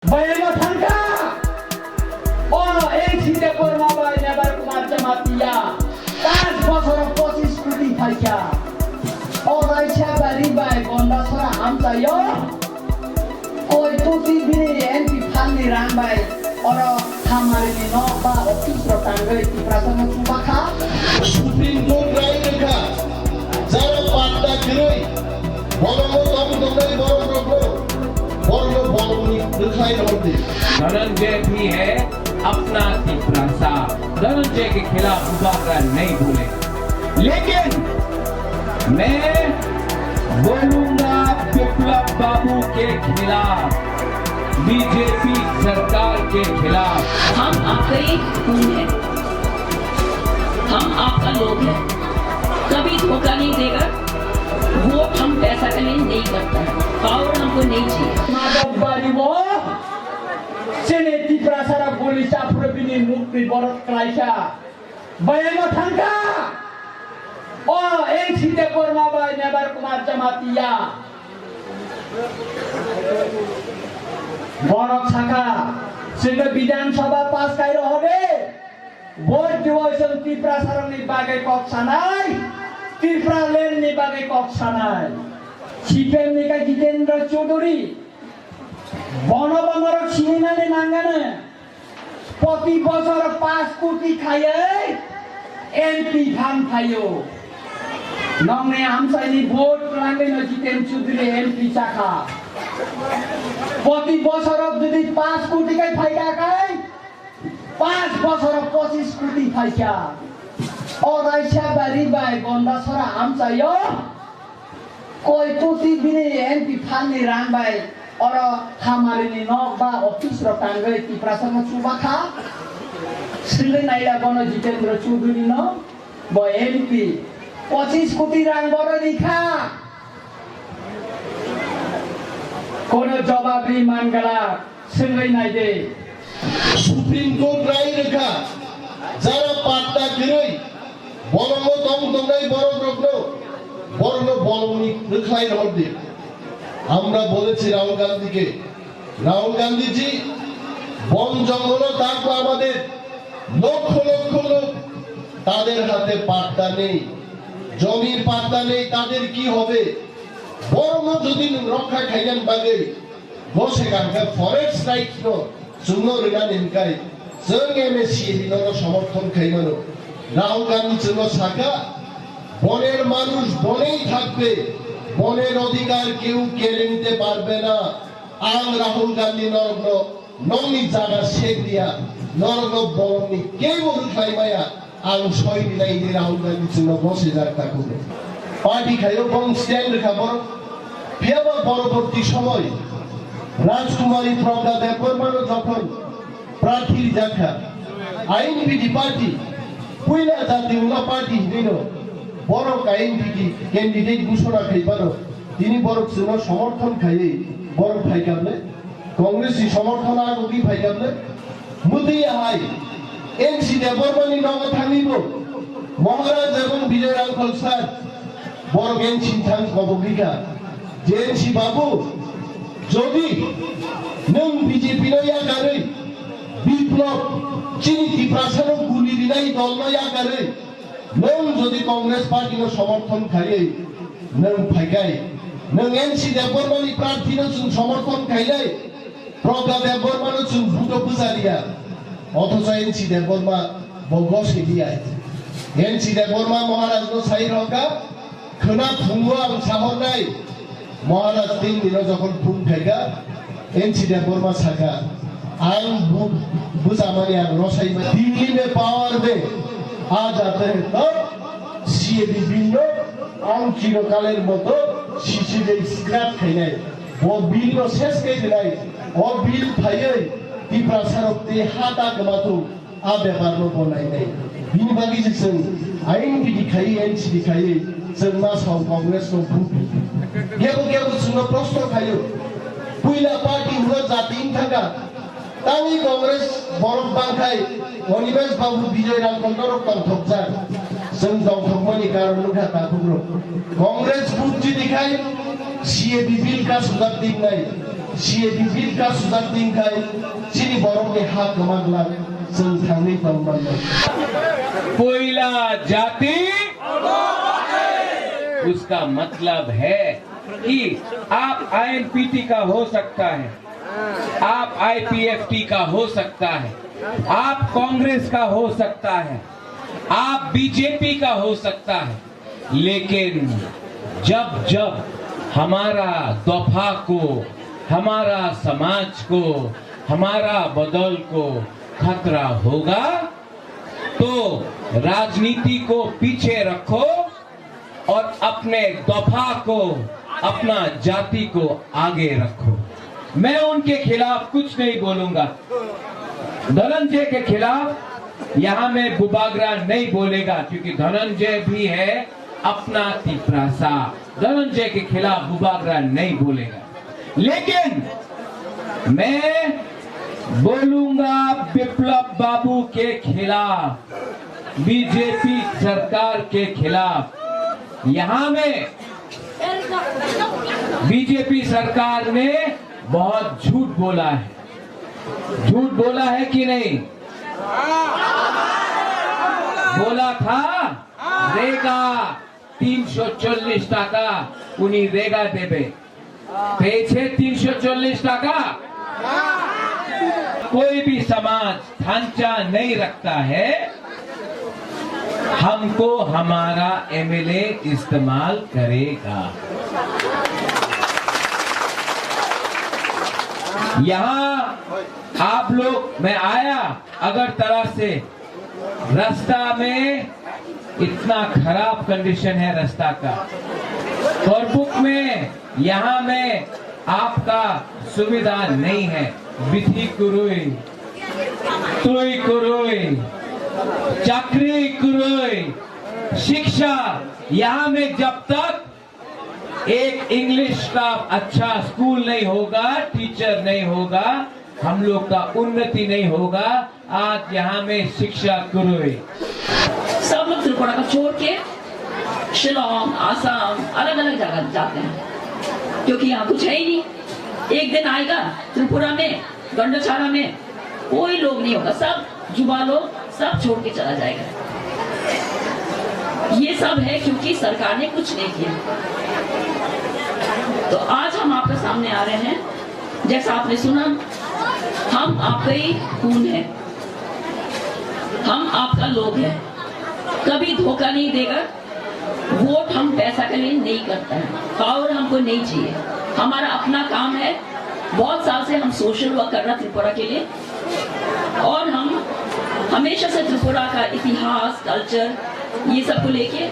Bayangno tangka, oh শীতে করমাবাই নেবার কুমার জামাতিয়া 5 বছর 25 কোটি থাইকা অরাইছা বাড়ি বাই গন্ডাছরা হামচাইও ওই তুতি বিনি এমপি ফান্নি রাংবাই অর খামারিনি ন বা অফিস রটাঙ্গৈ টিপ্রাসন সুবাখা সুপ্রিম কোর্ট রায় লেখা যারা পাট্টা গিরই বলম দমদমে বড় বলনি दिखाई होती धनंजय भी है अपना तिपरासा धनंजय के खिलाफ मुजाहरा नहीं भूले लेकिन मैं बोलूंगा विप्लव बाबू के खिलाफ बीजेपी सरकार के खिलाफ हम आपका एक खून है, हम आपका लोग है, कभी धोखा नहीं देगा। वोट हम पैसा के लिए नहीं करता है, पावर हमको नहीं चाहिए। মাদক বাড়িব সেনে টিপ্রাসারা পুলিশা প্রবিনি মুক্তি বরত ক্লাইসা বায়ানো থাঙ্কা ও শীতে করমাবাই নেবার কুমার জামাতিয়া বরক শাখা সেটা বিধানসভা পাস কাইরো হবে ভোট দিবসন টিপ্রাসারনি বাগে কক্ষা নাই ত্রিপুরা লেননি বাগে কক্ষা নাই সিপিএম নিকা জিতেন্দ্র চৌধুরী বনবঙ্গর সিনেনানে নাঙ্গানে প্রতি বছর 5 কোটি খাইয়ে এমপি ধান খাইও নংনে আমসাইনি ভোট লাঙ্গে ন জিতেন চৌধুরী এমপি চাখা প্রতি বছর যদি 5 কোটি খাই ফাইকা খাই 5 বছর 25 কোটি ফাইকা অরাইছা বাড়ি বাই গন্ডাছরা আমসাইও কই তুতি বিনি এমপি ফান্নি রাংবাই অর খামারিনি ন বা অফিস রটাঙ্গৈ টিপ্রাসন সুবাখা সিলে নাইলা গণ জিতেন্দ্র চৌধুরী ন ব এমপি 25 কোটি রাং বড় লিখা কোন জবাবি মানগালা সিলে নাই দে সুপ্রিম কোর্ট রায় লেখা যারা পাট্টা গিরই বলম দমদমে বড় বলনি दिखाई होती আমরা বলেছি রাহুল গান্ধীকে রাহুল গান্ধীজি বন জঙ্গল থাকবে আমাদের লক্ষ লক্ষ লোক তাদের হাতে পাট্টা নেই জমির পাট্টা নেই তাদের কি হবে বরং যদি রক্ষা খাইলেন বাগে বসে গানকা ফরেস্ট রাইট নো সুন্দর রিনা নিমকাই जों एमएससी দিনের সমর্থন খাইমানো রাহুল গান্ধী জন্য শাখা বনের মানুষ বনেই থাকবে বনের অধিকার কেউ কেড়ে নিতে পারবে না আং রাহুল গান্ধী নরগ্ন নংনি জায়গা শেখ দিয়া নরগ্ন বরংনি কেউ খাইমায়া আং সই দিলাই দি রাহুল গান্ধী জন্য বসে যাক থাকুবে পার্টি খাইও বং স্ট্যান্ড খাবর ফেবা পরবর্তী সময় রাজকুমারী প্রজ্ঞা দেববর্মানো যখন প্রার্থীর দেখা আইনবিধি পার্টি পয়লা জাতীয় পার্টি হিনো বড় আইনবিধি ক্যান্ডিডেট ঘোষণা খাইবারো তিনি বড় জন্য সমর্থন খাইয়ে বড় ফাইকাবলে কংগ্রেসি সমর্থন আগি ফাইকাবলে মুদি হাই এনসি দেববর্মানি নগ থামিব মহারাজ এবং বিজয় রাঙ্কল স্যার বড় এনসি থান কবগিকা যে এনসি বাবু যদি নং বিজেপি লইয়া গারে বিপ্লব চিনি টিপ্রাসানো গুলি দিলাই দল লইয়া গারে নং যদি কংগ্রেস পার্টির সমর্থন খাইয়ে নং ফাইকাই নং এনসি দেববর্মানি প্রার্থীর সমর্থন খাইলে প্রজ্ঞা দেববর্মানো চুন ভূত পূজারিয়া অথচ এনসি দেববর্মা বগসে দিয়ায় এনসি দেববর্মা মহারাজ নো সাই রকা খনা ফুঙ্গো আং সাহর নাই মহারাজ 3 দিন যখন ফুং খাইগা एनसी देवबर्मा शाखा आं बुझामानी आं रसाई में दिल्ली में पावर में आ जाते हैं तब सीएबी बिल आं चिरकालेर मतो शिशिरे स्क्रैप खाइनाय वो बिल नो शेष कई दिनाय वो बिल फायै टिप्रासारकते हाता गमातो आ बेपार नो बनाय नै बिनि बागै जों आइन बिदि खायै एनसी दिखायै जों मा साव कांग्रेस नो भूत गेबो जों प्रश्न खायो पुइला पार्टी हुआ जातीन थाका तांगी कांग्रेस बरफ बांखाय अनिमेश बाबू विजय रामचंद्र कंठकजा जों दंथकमनि कारण लुखा ताकुग्रो कांग्रेस बुद्धि दिखाय सीएबी बिल का सुधार दिन नहीं CADP ka sudah tingkai sini borong ke hak kemanglan sentang pembantu. कोयला जाति उसका मतलब है कि आप INPT का हो सकता है, आप IPFT का हो सकता है, आप कांग्रेस का हो सकता है, आप बीजेपी का हो सकता है, लेकिन जब जब हमारा दफा को, हमारा समाज को, हमारा बदल को खतरा होगा तो राजनीति को पीछे रखो और अपने दफा को, अपना जाति को आगे रखो। मैं उनके खिलाफ कुछ नहीं बोलूंगा। धनंजय के खिलाफ यहाँ में बुबागरा नहीं बोलेगा, क्योंकि धनंजय भी है अपना तिपरासा। धनंजय के खिलाफ बुबागरा नहीं बोलेगा, लेकिन मैं बोलूंगा विप्लव बाबू के खिलाफ, बीजेपी सरकार के खिलाफ। यहाँ में बीजेपी सरकार ने बहुत झूठ बोला है। झूठ बोला है कि नहीं? बोला था रेगा 340 টাকা উনি রেগা দেবে, পেয়েছে 340 টাকা। कोई भी समाज ढांचा नहीं रखता है, हमको हमारा MLA इस्तेमाल करेगा। यहाँ आप लोग, मैं आया अगरतला से, रास्ता में इतना खराब कंडीशन है रास्ता का। करबुक में यहाँ में आपका सुविधा नहीं है। बिथी कुरुई, तुई कुरुई, चाकरी कुरुई, शिक्षा, यहाँ में जब तक एक इंग्लिश का अच्छा स्कूल नहीं होगा, टीचर नहीं होगा, हम लोग का उन्नति नहीं होगा। आज यहाँ में शिक्षा कुरुई। सब लोग त्रिपुरा को छोड़ के शिलोंग, आसाम, अलग अलग जगह जाते हैं, क्योंकि यहाँ कुछ है ही नहीं। एक दिन आएगा त्रिपुरा में, गंडछाड़ा में कोई लोग नहीं होगा, सब जुबा लोग सब छोड़ के चला जाएगा। ये सब है क्योंकि सरकार ने कुछ नहीं किया। तो आज हम आपके सामने आ रहे हैं, जैसा आपने सुना, हम आपका ही खून है, हम आपका लोग हैं, कभी धोखा नहीं देगा। वोट हम पैसा के लिए नहीं करता है, पावर हमको नहीं चाहिए, हमारा अपना काम है। बहुत साल से हम सोशल वर्क कर रहे हैं त्रिपुरा के लिए, और हम हमेशा से त्रिपुरा का इतिहास, कल्चर, ये सब को लेके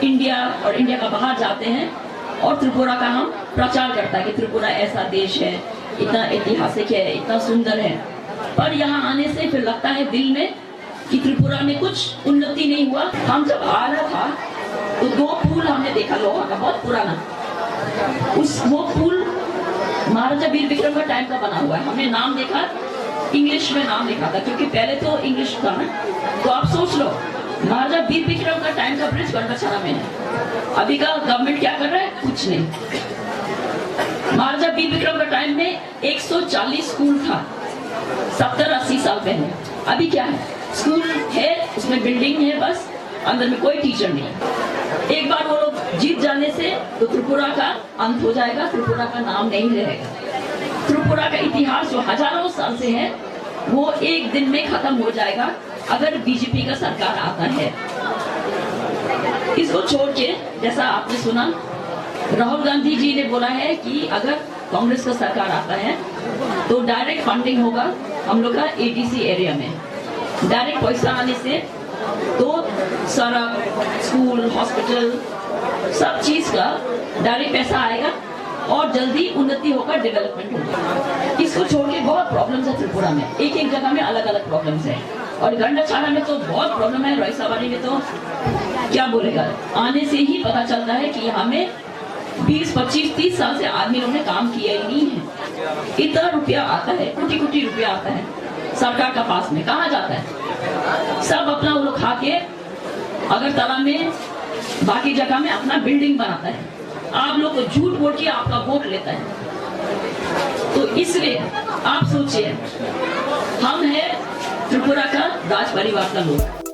इंडिया और इंडिया का बाहर जाते हैं, और त्रिपुरा का हम प्रचार करता है कि त्रिपुरा ऐसा देश है, इतना ऐतिहासिक है, इतना सुंदर है। पर यहाँ आने से फिर लगता है दिल में कि त्रिपुरा में कुछ उन्नति नहीं हुआ। हम जब आ रहा था तो 2 पुल हमने देखा लोहा का, बहुत पुराना। वो पुल महाराजा वीर विक्रम का टाइम का बना हुआ है। हमने नाम देखा, इंग्लिश में नाम लिखा था, क्योंकि पहले तो इंग्लिश था ना। तो आप सोच लो, महाराजा वीर विक्रम का टाइम का ब्रिज गंडछाड़ा में है। अभी का गवर्नमेंट क्या कर रहा है? कुछ नहीं। महाराजा वीर विक्रम का टाइम में 140 स्कूल था 70-80 साल पहले। अभी क्या है? स्कूल है, उसमें बिल्डिंग है, बस अंदर में कोई टीचर नहीं। एक बार वो लोग जीत जाने से तो त्रिपुरा का अंत हो जाएगा, त्रिपुरा का नाम नहीं रहेगा। त्रिपुरा का इतिहास जो हजारों साल से है वो एक दिन में खत्म हो जाएगा अगर बीजेपी का सरकार आता है। इसको छोड़ के, जैसा आपने सुना, राहुल गांधी जी ने बोला है कि अगर कांग्रेस का सरकार आता है तो डायरेक्ट फंडिंग होगा हम लोग का ADC एरिया में। डायरेक्ट पैसा आने से तो सड़क, स्कूल, हॉस्पिटल, सब चीज का डायरेक्ट पैसा आएगा और जल्दी उन्नति होगा, डेवलपमेंट होगा। इसको छोड़ के बहुत प्रॉब्लम्स है त्रिपुरा में, एक एक जगह में अलग अलग प्रॉब्लम्स है। और गंडछाड़ा में तो बहुत प्रॉब्लम है, रईसाबाड़ी में तो क्या बोलेगा, आने से ही पता चलता है कि यहाँ में 20, 25, 30 साल से आदमी लोग ने काम किया ही नहीं है। इतना रुपया आता है, कोटी रुपया आता है सरकार का पास में, कहाँ जाता है? सब अपना वो लोग खा के अगरतला में, बाकी जगह में अपना बिल्डिंग बनाता है। आप लोग को झूठ बोल के आपका वोट लेता है। तो इसलिए आप सोचिए, हम हैं त्रिपुरा का राज परिवार का लोग।